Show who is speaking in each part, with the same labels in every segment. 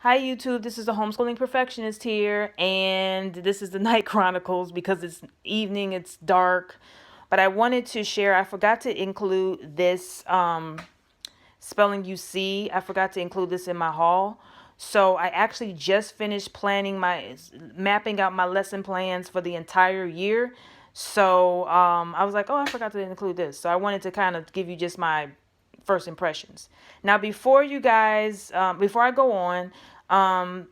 Speaker 1: Hi YouTube, this is the Homeschooling Perfectionist here, and this is the Night Chronicles because it's evening, it's dark. But I wanted to share, I forgot to include this spelling you see. I forgot to include this in my haul. So I actually just finished mapping out my lesson plans for the entire year. So I was like, oh, I forgot to include this. So I wanted to kind of give you just my first impressions. Now, before I go on, um,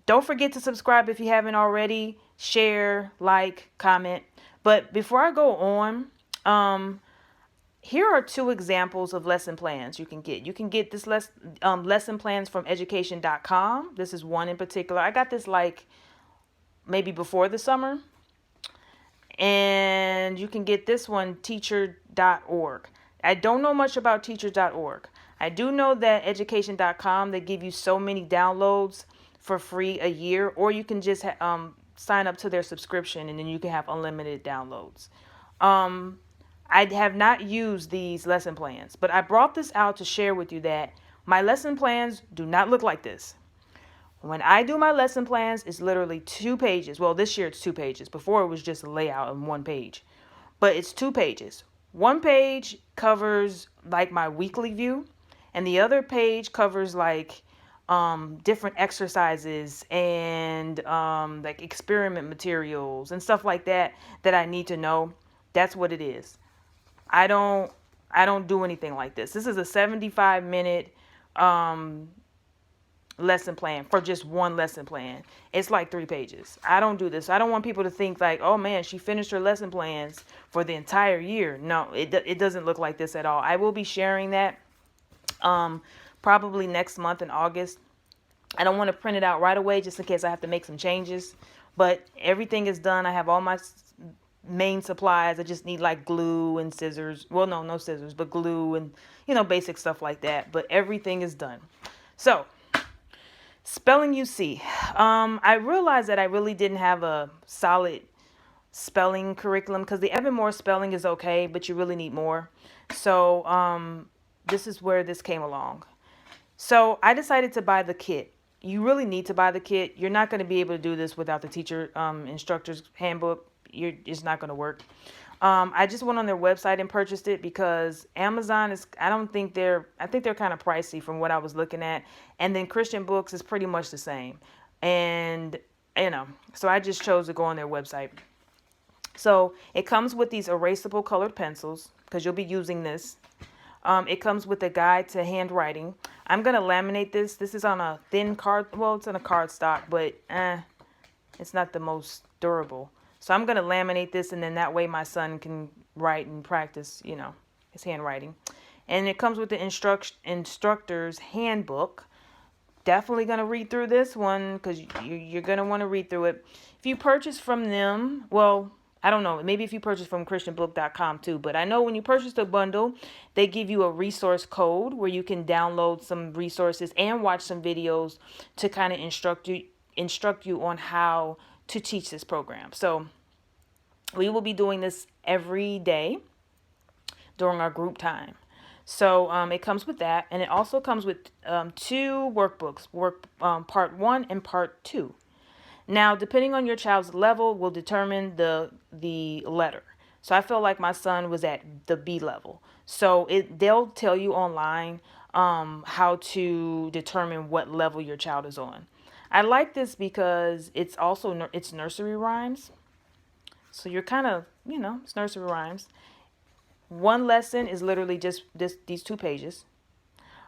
Speaker 1: don't forget to subscribe if you haven't already. Share, like, comment. But before I go on, um, here are two examples of lesson plans you can get. You can get this lesson plans from education.com. This is one in particular. I got this like maybe before the summer. And you can get this one teacher.org. I don't know much about teacher.org. I do know that education.com, they give you so many downloads for free a year, or you can just sign up to their subscription and then you can have unlimited downloads. Um, I have not used these lesson plans, but I brought this out to share with you that my lesson plans do not look like this. When I do my lesson plans, it's literally 2 pages. Well, this year it's 2 pages. Before it was just a layout on 1 page. But it's 2 pages. One page covers like my weekly view, and the other page covers like different exercises and like experiment materials and stuff like that that I need to know. That's what it is. I don't I don't do anything like this. This is a 75-minute um lesson plan for just one lesson plan. It's like 3 pages. I don't do this. I don't want people to think like, oh man, she finished her lesson plans for the entire year. No, it doesn't look like this at all. I will be sharing that probably next month in August. I don't want to print it out right away just in case I have to make some changes. But everything is done. I have all my main supplies. I just need like glue and scissors. Well, no scissors, but glue and basic stuff like that. But everything is done. So spelling you see. I realized that I really didn't have a solid spelling curriculum because the Evan Moore spelling is okay, but you really need more. So this is where this came along. So I decided to buy the kit. You really need to buy the kit. You're not going to be able to do this without the teacher instructor's handbook. It's not going to work. I just went on their website and purchased it because Amazon is, I think they're kind of pricey from what I was looking at. And then Christian Books is pretty much the same. And, so I just chose to go on their website. So it comes with these erasable colored pencils because you'll be using this. It comes with a guide to handwriting. I'm going to laminate this. This is on a thin card. Well, it's on a card stock, but it's not the most durable. So I'm going to laminate this, and then that way my son can write and practice, his handwriting. And it comes with the instructor's handbook. Definitely going to read through this one because you're going to want to read through it. If you purchase from them, well, I don't know. Maybe if you purchase from christianbook.com too. But I know when you purchase the bundle, they give you a resource code where you can download some resources and watch some videos to kind of instruct you on how to teach this program. So we will be doing this every day during our group time. So it comes with that, and it also comes with 2 workbooks, part 1 and part 2. Now, depending on your child's level, will determine the letter. So I feel like my son was at the B level. So they'll tell you online how to determine what level your child is on. I like this because it's also it's nursery rhymes. So you're kind of, it's nursery rhymes. One lesson is literally just these 2 pages.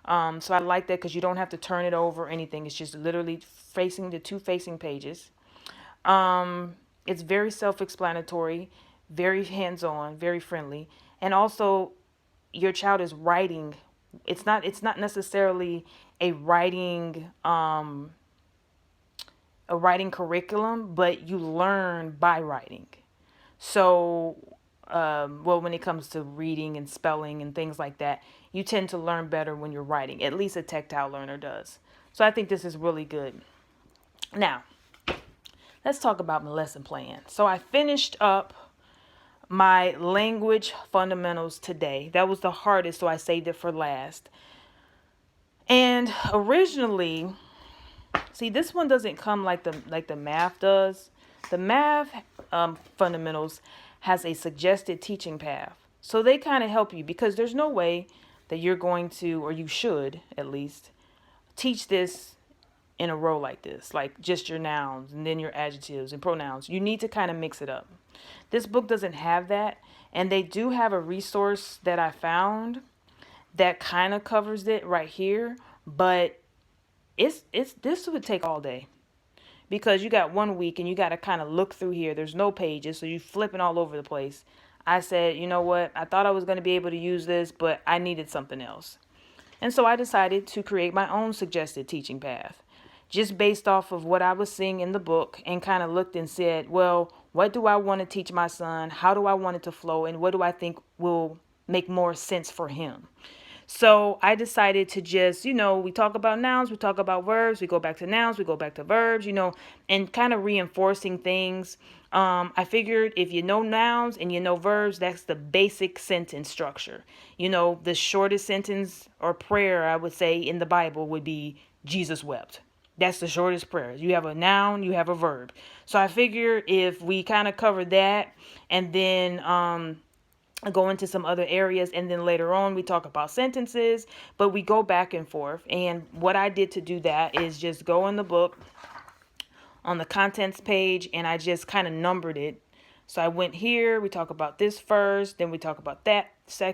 Speaker 1: So I like that because you don't have to turn it over or anything. It's just literally facing the 2 facing pages. It's very self-explanatory, very hands-on, very friendly, and also your child is writing. It's not necessarily a writing curriculum, but you learn by writing. So, well, when it comes to reading and spelling and things like that, you tend to learn better when you're writing. At least a tactile learner does. So I think this is really good. Now, let's talk about my lesson plan. So I finished up my language fundamentals today. That was the hardest, so I saved it for last. And originally, See, this one doesn't come like the math does. The math fundamentals has a suggested teaching path. So they kind of help you because there's no way that you're going to, or you should at least, teach this in a row like this, like just your nouns and then your adjectives and pronouns. You need to kind of mix it up. This book doesn't have that, and they do have a resource that I found that kind of covers it right here, but it's this would take all day because you got 1 week and you got to kind of look through here. There's no pages, so you're flipping all over the place. I said, you know what? I thought I was going to be able to use this, but I needed something else. And so I decided to create my own suggested teaching path just based off of what I was seeing in the book and kind of looked and said, well, what do I want to teach my son? How do I want it to flow? And what do I think will make more sense for him? So I decided to just, we talk about nouns, we talk about verbs, we go back to nouns, we go back to verbs, and kind of reinforcing things. I figured if you know nouns and you know verbs, that's the basic sentence structure. The shortest sentence or prayer I would say in the Bible would be Jesus wept. That's the shortest prayer. You have a noun, you have a verb. So I figured if we kind of cover that and then go into some other areas, and then later on we talk about sentences, but we go back and forth. And what I did to do that is just go in the book on the contents page and I just kind of numbered it. So I went here, we talk about this first, then we talk about that second.